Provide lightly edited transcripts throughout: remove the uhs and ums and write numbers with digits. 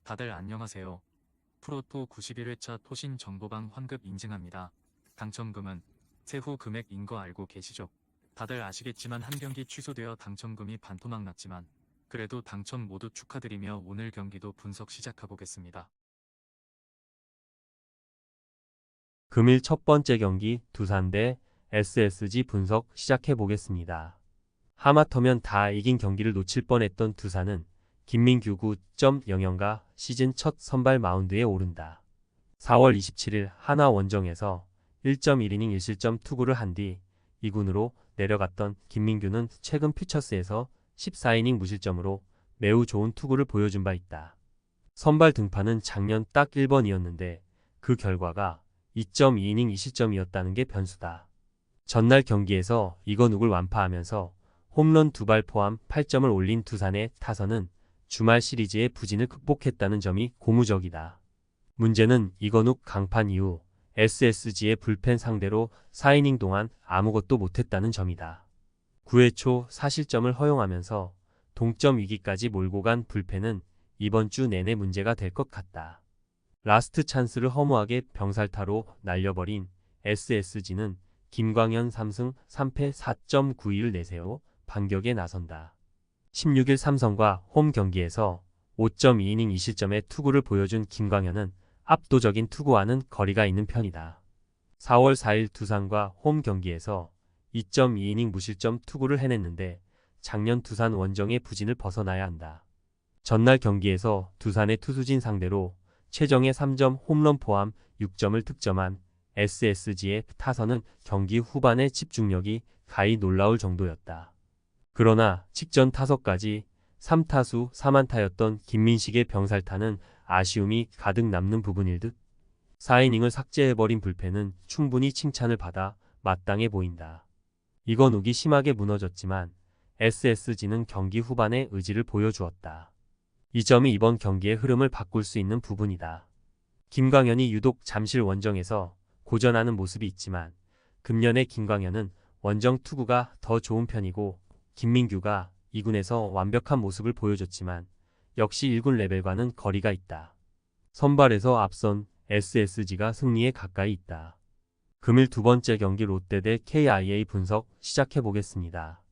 다들 안녕하세요. 프로토 91회차 토신 정보방 환급 인증합니다. 당첨금은 세후 금액인 거 알고 계시죠? 다들 아시겠지만 한 경기 취소되어 당첨금이 반토막 났지만 그래도 당첨 모두 축하드리며 오늘 경기도 분석 시작해보겠습니다. 금일 첫 번째 경기 두산 대 SSG 분석 시작해 보겠습니다. 하마터면 다 이긴 경기를 놓칠 뻔했던 두산은 김민규 9.00가 시즌 첫 선발 마운드에 오른다. 4월 27일 하나 원정에서 1.1이닝 1실점 투구를 한 뒤 2군으로 내려갔던 김민규는 최근 퓨처스에서 14이닝 무실점으로 매우 좋은 투구를 보여준 바 있다. 선발 등판은 작년 딱 1번이었는데 그 결과가 2.2이닝 2실점이었다는 게 변수다. 전날 경기에서 이건욱을 완파하면서 홈런 2발 포함 8점을 올린 두산의 타선은 주말 시리즈의 부진을 극복했다는 점이 고무적이다. 문제는 이건욱 강판 이후 SSG의 불펜 상대로 4이닝 동안 아무것도 못했다는 점이다. 9회 초 4실점을 허용하면서 동점 위기까지 몰고 간 불펜은 이번 주 내내 문제가 될 것 같다. 라스트 찬스를 허무하게 병살타로 날려버린 SSG는 김광현 3승 3패 4.92를 내세워 반격에 나선다. 16일 삼성과 홈 경기에서 5.2이닝 2실점의 투구를 보여준 김광현은 압도적인 투구와는 거리가 있는 편이다. 4월 4일 두산과 홈 경기에서 2.2이닝 무실점 투구를 해냈는데 작년 두산 원정의 부진을 벗어나야 한다. 전날 경기에서 두산의 투수진 상대로 최정의 3점 홈런 포함 6점을 득점한 SSG의 타선은 경기 후반의 집중력이 가히 놀라울 정도였다. 그러나 직전 타석까지 3타수 4안타였던 김민식의 병살타는 아쉬움이 가득 남는 부분일 듯. 4이닝을 삭제해버린 불펜은 충분히 칭찬을 받아 마땅해 보인다. 이건욱이 심하게 무너졌지만 SSG는 경기 후반에 의지를 보여주었다. 이 점이 이번 경기의 흐름을 바꿀 수 있는 부분이다. 김광현이 유독 잠실 원정에서 고전하는 모습이 있지만 금년의 김광현은 원정 투구가 더 좋은 편이고 김민규가 2군에서 완벽한 모습을 보여줬지만 역시 1군 레벨과는 거리가 있다. 선발에서 앞선 SSG가 승리에 가까이 있다. 금일 두 번째 경기 롯데 대 KIA 분석 시작해보겠습니다.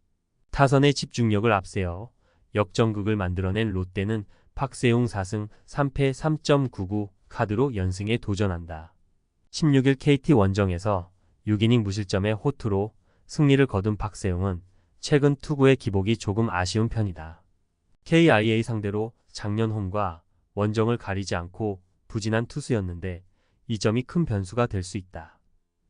타선의 집중력을 앞세워 역전극을 만들어낸 롯데는 박세웅 4승 3패 3.99 카드로 연승에 도전한다. 16일 KT 원정에서 6이닝 무실점의 호투로 승리를 거둔 박세웅은 최근 투구의 기복이 조금 아쉬운 편이다. KIA 상대로 작년 홈과 원정을 가리지 않고 부진한 투수였는데 이 점이 큰 변수가 될 수 있다.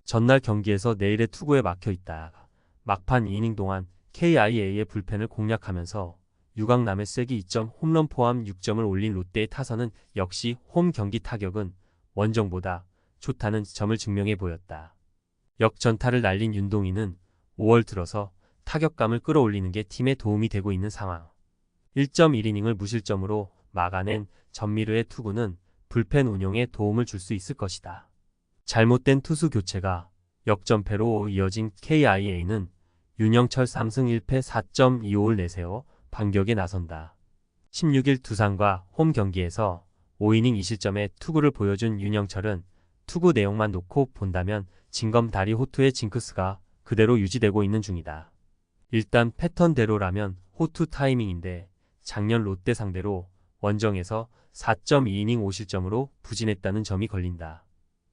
전날 경기에서 내일의 투구에 막혀 있다. 막판 2이닝 동안 KIA의 불펜을 공략하면서 유강남의 쐐기 2점 홈런 포함 6점을 올린 롯데의 타선은 역시 홈 경기 타격은 원정보다 좋다는 점을 증명해 보였다. 역전타를 날린 윤동희는 5월 들어서 타격감을 끌어올리는 게 팀에 도움이 되고 있는 상황. 1.1이닝을 무실점으로 막아낸 전미르의 투구는 불펜 운용에 도움을 줄 수 있을 것이다. 잘못된 투수 교체가 역전패로 이어진 KIA는 윤영철 3승 1패 4.25를 내세워 반격에 나선다. 16일 두산과 홈 경기에서 5이닝 2실점의 투구를 보여준 윤영철은 투구 내용만 놓고 본다면 진검다리 호투의 징크스가 그대로 유지되고 있는 중이다. 일단 패턴대로라면 호투 타이밍인데 작년 롯데 상대로 원정에서 4.2이닝 5실점으로 부진했다는 점이 걸린다.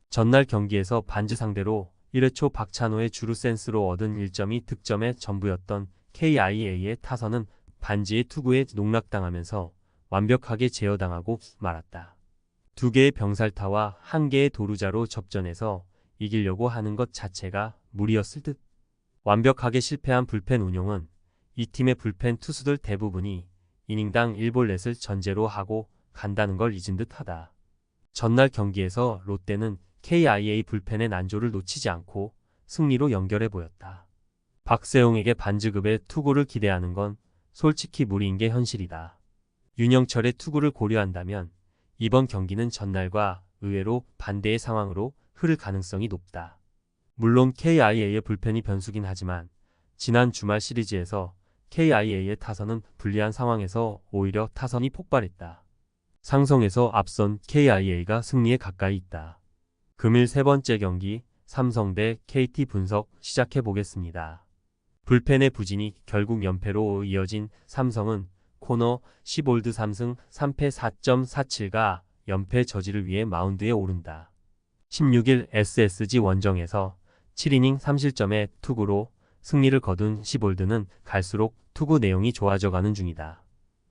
전날 경기에서 반즈 상대로 1회 초 박찬호의 주루 센스로 얻은 1점이 득점의 전부였던 KIA의 타선은 반지의 투구에 농락당하면서 완벽하게 제어당하고 말았다. 2개의 병살타와 1개의 도루자로 접전해서 이기려고 하는 것 자체가 무리였을 듯. 완벽하게 실패한 불펜 운용은 이 팀의 불펜 투수들 대부분이 이닝당 1볼넷을 전제로 하고 간다는 걸 잊은 듯하다. 전날 경기에서 롯데는 KIA 불펜의 난조를 놓치지 않고 승리로 연결해 보였다. 박세웅에게 반즈급의 투구를 기대하는 건 솔직히 무리인 게 현실이다. 윤영철의 투구를 고려한다면 이번 경기는 전날과 의외로 반대의 상황으로 흐를 가능성이 높다. 물론 KIA의 불펜이 변수긴 하지만 지난 주말 시리즈에서 KIA의 타선은 불리한 상황에서 오히려 타선이 폭발했다. 상성에서 앞선 KIA가 승리에 가까이 있다. 금일 세 번째 경기 삼성 대 KT 분석 시작해 보겠습니다. 불펜의 부진이 결국 연패로 이어진 삼성은 코너 10홀드 3승 3패 4.47가 연패 저지를 위해 마운드에 오른다. 16일 SSG 원정에서 7이닝 3실점의 투구로 승리를 거둔 10홀드는 갈수록 투구 내용이 좋아져가는 중이다.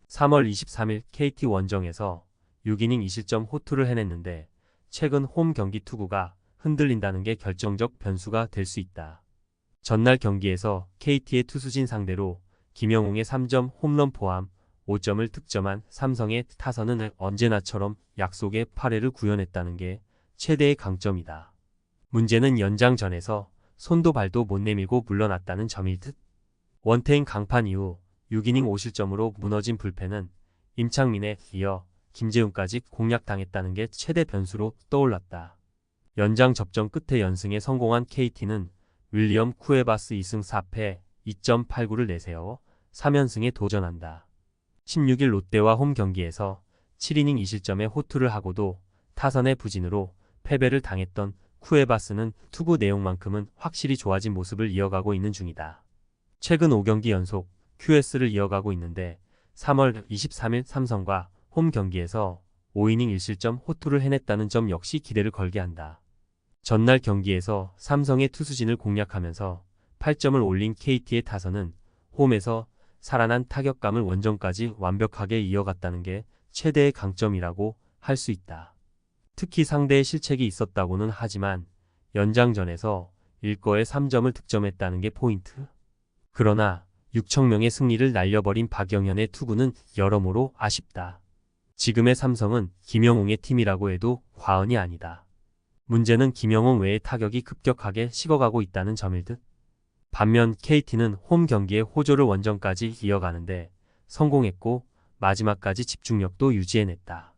3월 23일 KT 원정에서 6이닝 2실점 호투를 해냈는데 최근 홈 경기 투구가 흔들린다는 게 결정적 변수가 될 수 있다. 전날 경기에서 KT의 투수진 상대로 김영웅의 3점 홈런 포함 5점을 득점한 삼성의 타선은 언제나처럼 약속의 8회를 구현했다는 게 최대의 강점이다. 문제는 연장전에서 손도 발도 못 내밀고 물러났다는 점일 듯. 원태인 강판 이후 6이닝 5실점으로 무너진 불펜은 임창민에 이어 김재훈까지 공략당했다는 게 최대 변수로 떠올랐다. 연장 접전 끝에 연승에 성공한 KT는 윌리엄 쿠에바스 2승 4패 2.89를 내세워 3연승에 도전한다. 16일 롯데와 홈 경기에서 7이닝 2실점의 호투를 하고도 타선의 부진으로 패배를 당했던 쿠에바스는 투구 내용만큼은 확실히 좋아진 모습을 이어가고 있는 중이다. 최근 5경기 연속 QS를 이어가고 있는데 3월 23일 삼성과 홈 경기에서 5이닝 1실점 호투를 해냈다는 점 역시 기대를 걸게 한다. 전날 경기에서 삼성의 투수진을 공략하면서 8점을 올린 KT의 타선은 홈에서 살아난 타격감을 원정까지 완벽하게 이어갔다는 게 최대의 강점이라고 할 수 있다. 특히 상대의 실책이 있었다고는 하지만 연장전에서 일거에 3점을 득점했다는 게 포인트. 그러나 6천명의 승리를 날려버린 박영현의 투구는 여러모로 아쉽다. 지금의 삼성은 김영웅의 팀이라고 해도 과언이 아니다. 문제는 김영웅 외의 타격이 급격하게 식어가고 있다는 점일 듯. 반면 KT는 홈 경기에 호조를 원정까지 이어가는데 성공했고 마지막까지 집중력도 유지해냈다.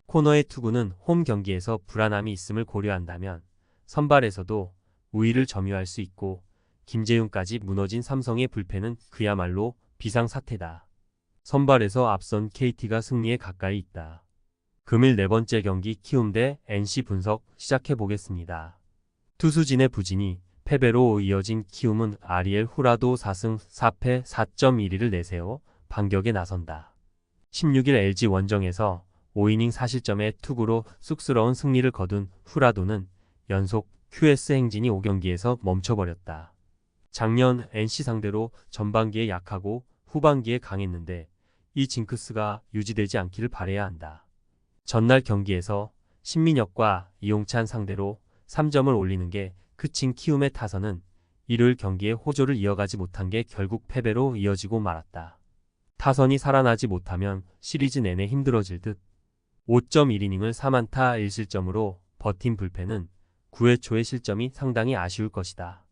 코너의 투구는 홈 경기에서 불안함이 있음을 고려한다면 선발에서도 우위를 점유할 수 있고 김재훈까지 무너진 삼성의 불펜은 그야말로 비상사태다. 선발에서 앞선 KT가 승리에 가까이 있다. 금일 네 번째 경기 키움 대 NC 분석 시작해보겠습니다. 투수진의 부진이 패배로 이어진 키움은 아리엘 후라도 4승 4패 4.12를 내세워 반격에 나선다. 16일 LG 원정에서 5이닝 4실점의 투구로 쑥스러운 승리를 거둔 후라도는 연속 QS 행진이 5경기에서 멈춰버렸다. 작년 NC 상대로 전반기에 약하고 후반기에 강했는데 이 징크스가 유지되지 않기를 바라야 한다. 전날 경기에서 신민혁과 이용찬 상대로 3점을 올리는 게 그친 키움의 타선은 일요일 경기에 호조를 이어가지 못한 게 결국 패배로 이어지고 말았다. 타선이 살아나지 못하면 시리즈 내내 힘들어질 듯. 5.1이닝을 4안타 1실점으로 버틴 불펜은 9회 초의 실점이 상당히 아쉬울 것이다.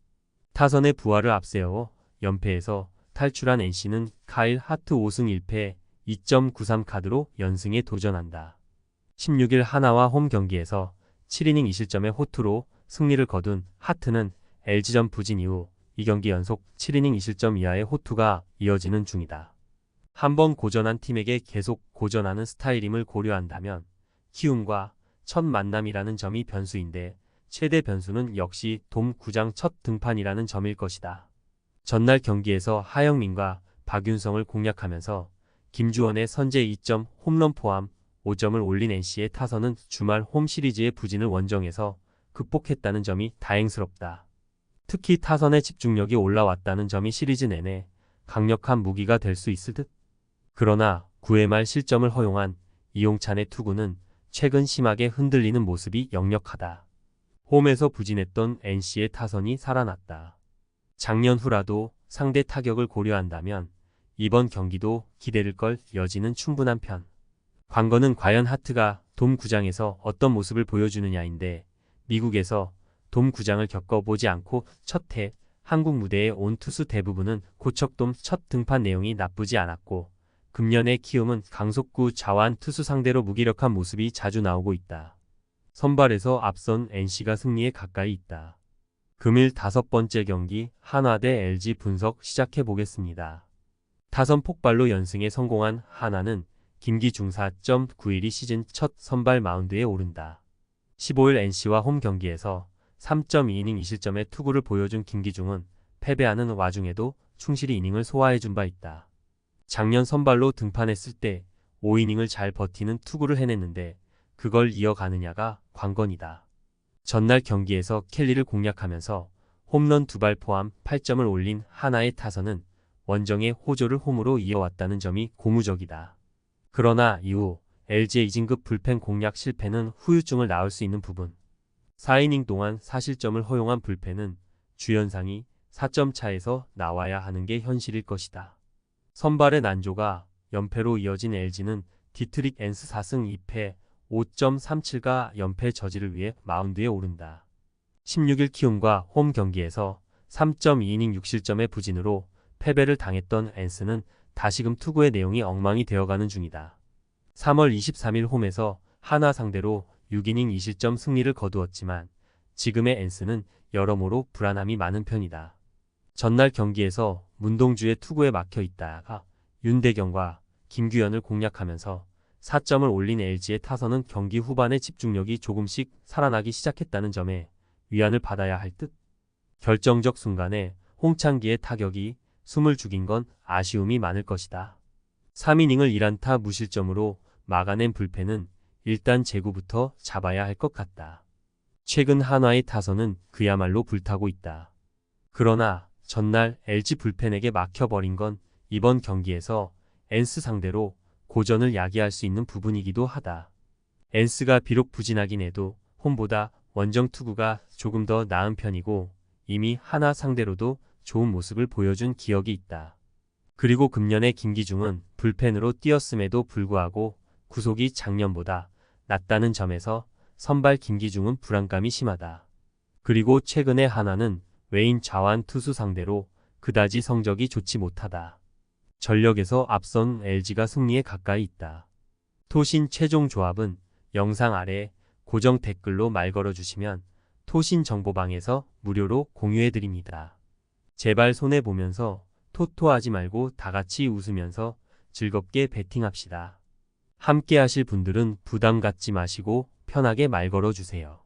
타선의 부활을 앞세워 연패에서 탈출한 NC는 카일 하트 5승 1패 2.93 카드로 연승에 도전한다. 16일 하나와 홈 경기에서 7이닝 2실점의 호투로 승리를 거둔 하트는 LG전 부진 이후 2경기 연속 7이닝 2실점 이하의 호투가 이어지는 중이다. 한번 고전한 팀에게 계속 고전하는 스타일임을 고려한다면 키움과 첫 만남이라는 점이 변수인데 최대 변수는 역시 돔 구장 첫 등판이라는 점일 것이다. 전날 경기에서 하영민과 박윤성을 공략하면서 김주원의 선제 2점 홈런 포함 5점을 올린 NC의 타선은 주말 홈 시리즈의 부진을 원정에서 극복했다는 점이 다행스럽다. 특히 타선의 집중력이 올라왔다는 점이 시리즈 내내 강력한 무기가 될 수 있을 듯. 그러나 9회 말 실점을 허용한 이용찬의 투구는 최근 심하게 흔들리는 모습이 역력하다. 홈에서 부진했던 NC의 타선이 살아났다. 작년 후라도 상대 타격을 고려한다면 이번 경기도 기대를 걸 여지는 충분한 편. 관건은 과연 하트가 돔 구장에서 어떤 모습을 보여주느냐인데 미국에서 돔 구장을 겪어보지 않고 첫해 한국 무대에 온 투수 대부분은 고척돔 첫 등판 내용이 나쁘지 않았고 금년의 키움은 강속구 좌완 투수 상대로 무기력한 모습이 자주 나오고 있다. 선발에서 앞선 NC가 승리에 가까이 있다. 금일 다섯 번째 경기 한화 대 LG 분석 시작해보겠습니다. 타선 폭발로 연승에 성공한 한화는 김기중 4.91이 시즌 첫 선발 마운드에 오른다. 15일 NC와 홈 경기에서 3.2이닝 2실점의 투구를 보여준 김기중은 패배하는 와중에도 충실히 이닝을 소화해준 바 있다. 작년 선발로 등판했을 때 5이닝을 잘 버티는 투구를 해냈는데 그걸 이어가느냐가 관건이다. 전날 경기에서 켈리를 공략하면서 홈런 2발 포함 8점을 올린 하나의 타선은 원정의 호조를 홈으로 이어왔다는 점이 고무적이다. 그러나 이후 LG의 이진급 불펜 공략 실패는 후유증을 낳을 수 있는 부분. 4이닝 동안 4실점을 허용한 불펜은 주연상이 4점 차에서 나와야 하는 게 현실일 것이다. 선발의 난조가 연패로 이어진 LG는 디트릭 엔스 4승 2패 5.37가 연패 저지를 위해 마운드에 오른다. 16일 키움과 홈 경기에서 3.2이닝 6실점의 부진으로 패배를 당했던 엔스는 다시금 투구의 내용이 엉망이 되어가는 중이다. 3월 23일 홈에서 하나 상대로 6이닝 2실점 승리를 거두었지만 지금의 엔스는 여러모로 불안함이 많은 편이다. 전날 경기에서 문동주의 투구에 막혀 있다가 윤대경과 김규현을 공략하면서 4점을 올린 LG의 타선은 경기 후반에 집중력이 조금씩 살아나기 시작했다는 점에 위안을 받아야 할 듯. 결정적 순간에 홍창기의 타격이 숨을 죽인 건 아쉬움이 많을 것이다. 3이닝을 1안타 무실점으로 막아낸 불펜은 일단 제구부터 잡아야 할 것 같다. 최근 한화의 타선은 그야말로 불타고 있다. 그러나 전날 LG 불펜에게 막혀버린 건 이번 경기에서 엔스 상대로 고전을 야기할 수 있는 부분이기도 하다. 엔스가 비록 부진하긴 해도 홈보다 원정 투구가 조금 더 나은 편이고 이미 하나 상대로도 좋은 모습을 보여준 기억이 있다. 그리고 금년에 김기중은 불펜으로 뛰었음에도 불구하고 구속이 작년보다 낮다는 점에서 선발 김기중은 불안감이 심하다. 그리고 최근에 하나는 외인 좌완 투수 상대로 그다지 성적이 좋지 못하다. 전력에서 앞선 LG가 승리에 가까이 있다. 토신 최종 조합은 영상 아래 고정 댓글로 말 걸어주시면 토신 정보방에서 무료로 공유해드립니다. 제발 손해보면서 토토하지 말고 다같이 웃으면서 즐겁게 베팅합시다. 함께 하실 분들은 부담 갖지 마시고 편하게 말 걸어주세요.